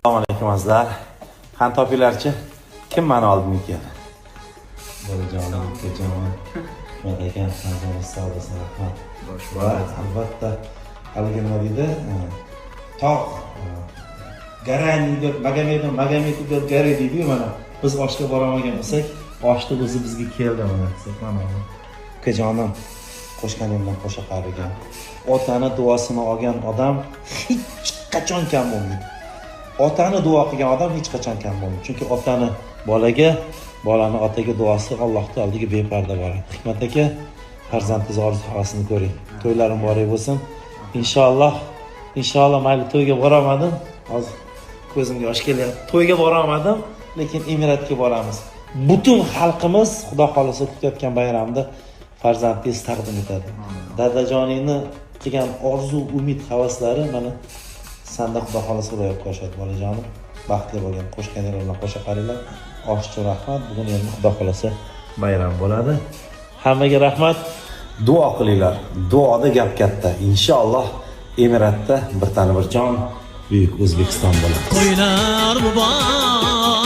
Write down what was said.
Assalomu alaykum azizlar. Qani topinglarchi? Kim meni oldimga keldi? Bolajonim, ukajonim, Hikmat aka, hamma sog' bo'lsin, rahmat. Va albatta haligi nima deydi? Tog' Garani deb Magomed deb Gari deydi-yu mana. Biz oshga bora olmagan bo'lsak, oshni o'zi bizga keldi mana. Mana. Ukajonim qo'shganimdan qo'sha qarigan. Otani duosini olgan odam hech qachon kam bo'lmaydi. Otani duo qilgan odam hech qachon kam bo'lmaydi. Chunki otani bolaga, bolani otaga duosi Allohning oldiga beparda boradi. Hikmat aka, farzandingiz orzu-havasini ko'ring. To'ylarim boray bo'lsin. Inshaalloh mayli to'yga bora olmadim. Hozir ko'zimga yosh kelyapti. To'yga bora olmadim, lekin Emiratga boramiz. Butun xalqimiz Xudo xolisa kutayotgan bayramda farzandingiz taqdim etadi. Dadajoningni qilgan orzu, umid, havaslari mana sanda Xudo xolisa ro'yobga oshadi bolajonim. Baxtli bo'lgan, qo'shganlar bilan qo'sha qaringlar. Oshchi rahmat. Bugun endi Xudo xolasa bayram bo'ladi. Hammaga rahmat. Duo qilinglar. Duoda gap katta. Inshaalloh Emiratda bir tani bir jon buyuk O'zbekiston bo'ladi. To'ylar muborak.